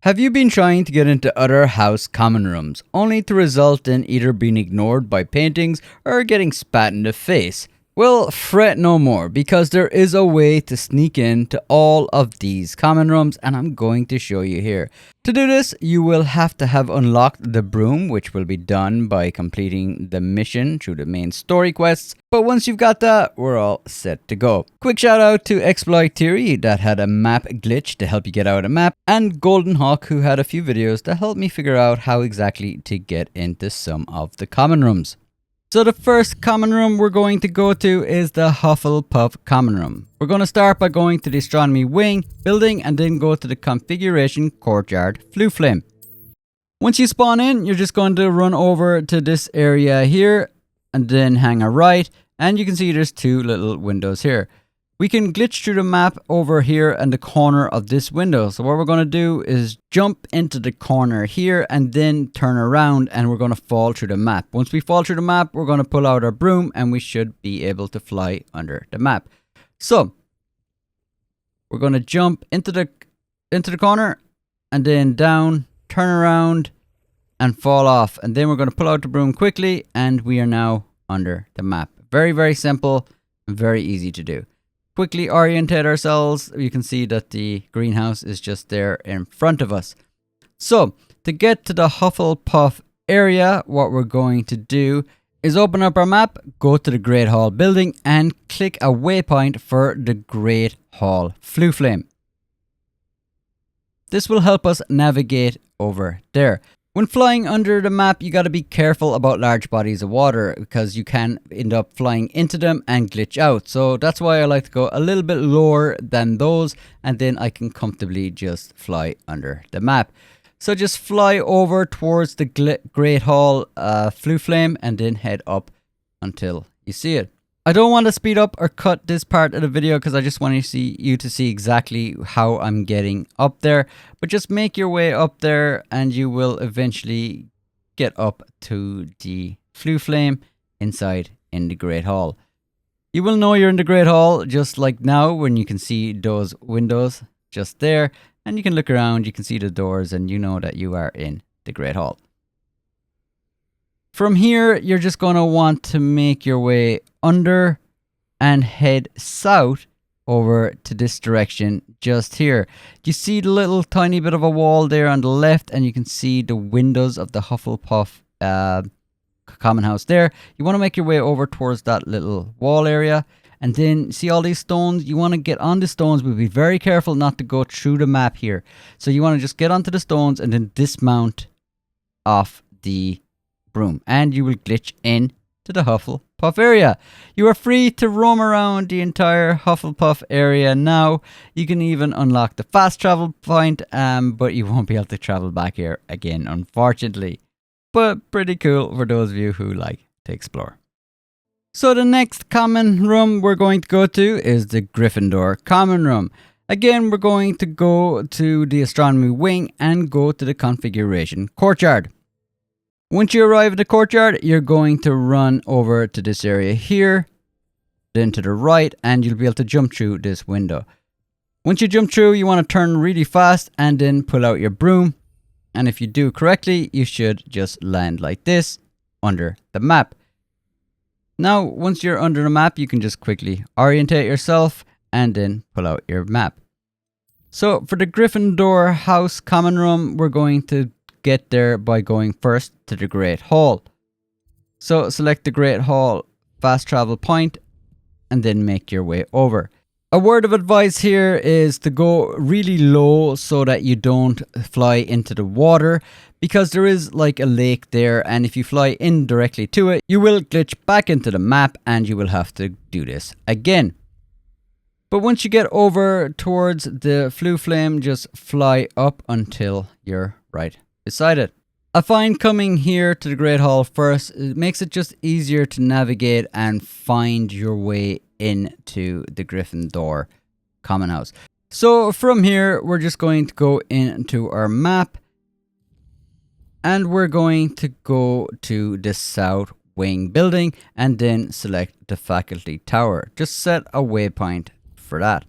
Have you been trying to get into other house common rooms, only to result in either being ignored by paintings or getting spat in the face? Well, fret no more, because there is a way to sneak into all of these common rooms, and I'm going to show you here. To do this, you will have to have unlocked the broom, which will be done by completing the mission through the main story quests. But once you've got that, we're all set to go. Quick shout out to Exploit Theory that had a map glitch to help you get out a map, and Golden Hawk who had a few videos to help me figure out how exactly to get into some of the common rooms. So the first common room we're going to go to is the Hufflepuff common room. We're going to start by going to the Astronomy Wing building and then go to the Configuration Courtyard Fluflame. Once you spawn in, you're just going to run over to this area here and then hang a right, and you can see there's two little windows here. We can glitch through the map over here in the corner of this window. So what we're going to do is jump into the corner here and then turn around, and we're going to fall through the map. Once we fall through the map, we're going to pull out our broom and we should be able to fly under the map. So we're going to jump into the corner and then down, turn around and fall off. And then we're going to pull out the broom quickly and we are now under the map. Very, very simple and very easy to do. Quickly orientate ourselves. You can see that the greenhouse is just there in front of us. So to get to the Hufflepuff area, what we're going to do is open up our map, go to the Great Hall building and click a waypoint for the Great Hall Fluflame. This will help us navigate over there. When flying under the map, you got to be careful about large bodies of water because you can end up flying into them and glitch out. So that's why I like to go a little bit lower than those, and then I can comfortably just fly under the map. So just fly over towards the Great Hall Fluflame and then head up until you see it. I don't want to speed up or cut this part of the video because I just want you to see exactly how I'm getting up there. But just make your way up there and you will eventually get up to the Fluflame inside in the Great Hall. You will know you're in the Great Hall just like now when you can see those windows just there. And you can look around, you can see the doors, and you know that you are in the Great Hall. From here, you're just going to want to make your way under and head south over to this direction just here. You see the little tiny bit of a wall there on the left, and you can see the windows of the Hufflepuff common house there. You want to make your way over towards that little wall area, and then see all these stones. You want to get on the stones, but be very careful not to go through the map here. So you want to just get onto the stones and then dismount off the broom, and you will glitch in to the Hufflepuff area. You are free to roam around the entire Hufflepuff area now. You can even unlock the fast travel point, but you won't be able to travel back here again, unfortunately. But pretty cool for those of you who like to explore. So the next common room we're going to go to is the Gryffindor common room. Again, we're going to go to the Astronomy Wing and go to the Configuration Courtyard. Once you arrive at the courtyard, you're going to run over to this area here, then to the right, and you'll be able to jump through this window. Once you jump through, you want to turn really fast and then pull out your broom. And if you do correctly, you should just land like this under the map. Now, once you're under the map, you can just quickly orientate yourself and then pull out your map. So for the Gryffindor house common room, we're going to get there by going first to the Great Hall. So select the Great Hall fast travel point and then make your way over. A word of advice here is to go really low so that you don't fly into the water, because there is like a lake there, and if you fly in directly to it, you will glitch back into the map and you will have to do this again. But once you get over towards the Fluflame, just fly up until you're right beside it. I find coming here to the Great Hall first, it makes it just easier to navigate and find your way into the Gryffindor common house. So from here, we're just going to go into our map and we're going to go to the South Wing building and then select the Faculty Tower. Just set a waypoint for that.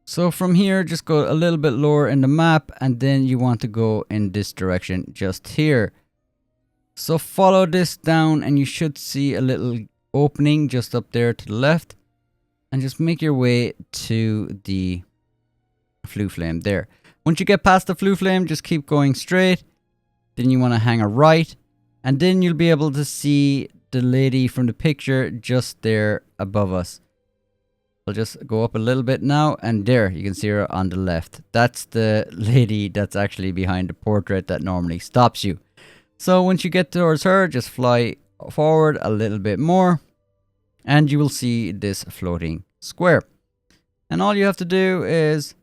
So from here, just go a little bit lower in the map, and then you want to go in this direction just here. So follow this down and you should see a little opening just up there to the left, and just make your way to the flue flame there. Once you get past the flue flame, just keep going straight. Then you want to hang a right, and then you'll be able to see the lady from the picture just there above us. I'll just go up a little bit now, and there you can see her on the left. That's the lady that's actually behind the portrait that normally stops you. So once you get towards her, just fly forward a little bit more, and you will see this floating square. And all you have to do is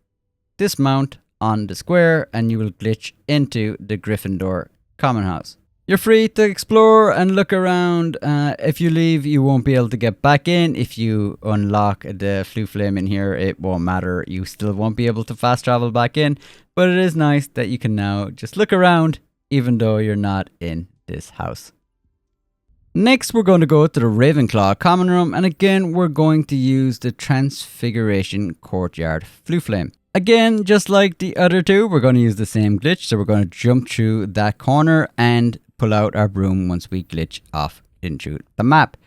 dismount on the square, and you will glitch into the Gryffindor common house. You're free to explore and look around. If you leave, you won't be able to get back in. If you unlock the flue flame in here, it won't matter. You still won't be able to fast travel back in. But it is nice that you can now just look around, even though you're not in this house. Next, we're going to go to the Ravenclaw common room. And again, we're going to use the Transfiguration Courtyard flue flame. Again, just like the other two, we're going to use the same glitch. So we're going to jump through that corner and pull out our broom once we glitch off into the map.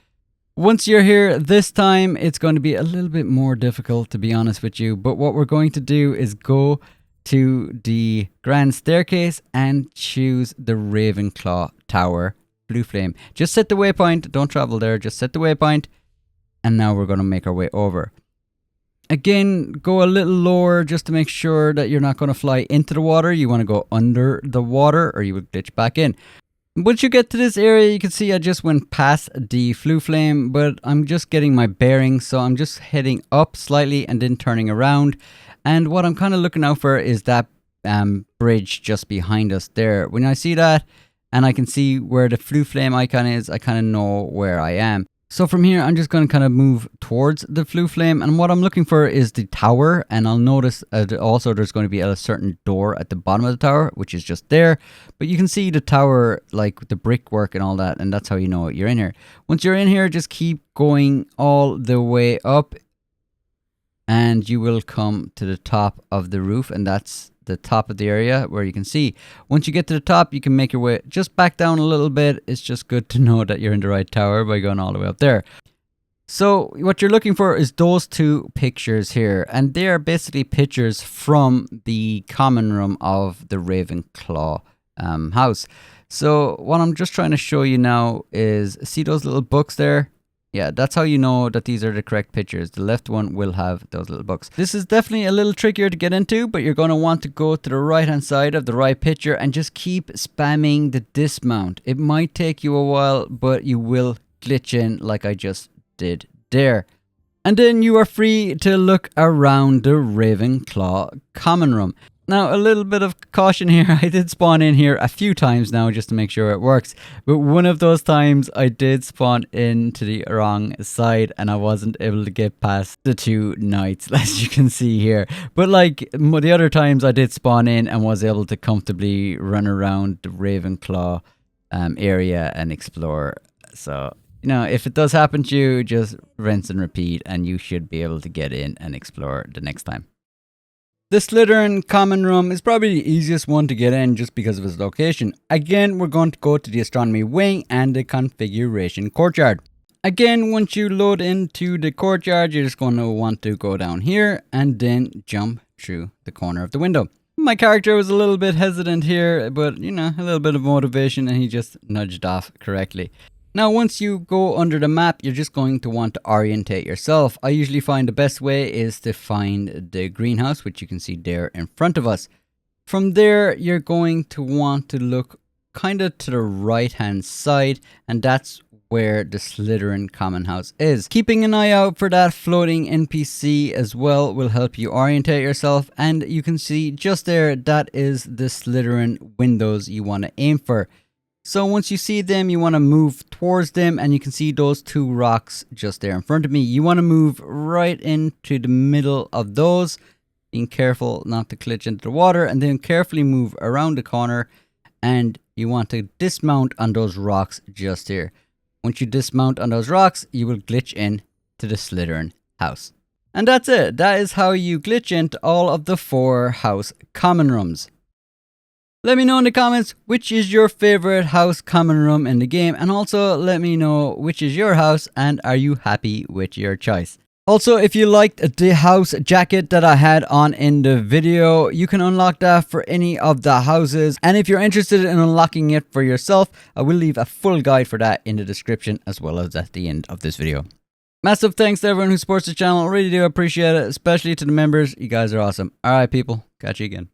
Once you're here, this time it's going to be a little bit more difficult, to be honest with you. But what we're going to do is go to the grand staircase and choose the Ravenclaw Tower flue flame. Just set the waypoint. Don't travel there. Just set the waypoint. And now we're going to make our way over. Again, go a little lower just to make sure that you're not going to fly into the water. You want to go under the water, or you would glitch back in. Once you get to this area, you can see I just went past the flue flame, but I'm just getting my bearings. So I'm just heading up slightly and then turning around. And what I'm kind of looking out for is that bridge just behind us there. When I see that and I can see where the flue flame icon is, I kind of know where I am. So from here, I'm just going to kind of move towards the flue flame. And what I'm looking for is the tower. And I'll notice also there's going to be a certain door at the bottom of the tower, which is just there. But you can see the tower, like the brickwork and all that. And that's how you know you're in here. Once you're in here, just keep going all the way up. And you will come to the top of the roof. And that's the top of the area where you can see. Once you get to the top, you can make your way just back down a little bit. It's just good to know that you're in the right tower by going all the way up there. So what you're looking for is those two pictures here, and they are basically pictures from the common room of the Ravenclaw house. So what I'm just trying to show you now is, see those little books there? Yeah, that's how you know that these are the correct pictures. The left one will have those little books. This is definitely a little trickier to get into, but you're going to want to go to the right hand side of the right picture and just keep spamming the dismount. It might take you a while, but you will glitch in like I just did there. And then you are free to look around the Ravenclaw common room. Now, a little bit of caution here. I did spawn in here a few times now just to make sure it works. But one of those times I did spawn into the wrong side and I wasn't able to get past the two knights, as you can see here. But like the other times I did spawn in and was able to comfortably run around the Ravenclaw area and explore. So, you know, if it does happen to you, just rinse and repeat and you should be able to get in and explore the next time. The Slythern common room is probably the easiest one to get in just because of its location. Again, we're going to go to the astronomy wing and the configuration courtyard. Again, once you load into the courtyard, you're just going to want to go down here and then jump through the corner of the window. My character was a little bit hesitant here, but you know, a little bit of motivation and he just nudged off correctly. Now, once you go under the map, you're just going to want to orientate yourself. I usually find the best way is to find the greenhouse, which you can see there in front of us. From there, you're going to want to look kind of to the right-hand side, and that's where the Slytherin common house is. Keeping an eye out for that floating NPC as well will help you orientate yourself, and you can see just there, that is the Slytherin windows you want to aim for. So once you see them, you want to move towards them, and you can see those two rocks just there in front of me. You want to move right into the middle of those, being careful not to glitch into the water, and then carefully move around the corner, and you want to dismount on those rocks just here. Once you dismount on those rocks, you will glitch in to the Slytherin house. And that's it. That is how you glitch into all of the 4 house common rooms. Let me know in the comments which is your favorite house common room in the game, and also let me know which is your house and are you happy with your choice. Also, if you liked the house jacket that I had on in the video, you can unlock that for any of the houses. And if you're interested in unlocking it for yourself, I will leave a full guide for that in the description as well as at the end of this video. Massive thanks to everyone who supports the channel. I really do appreciate it, especially to the members. You guys are awesome. Alright people, catch you again.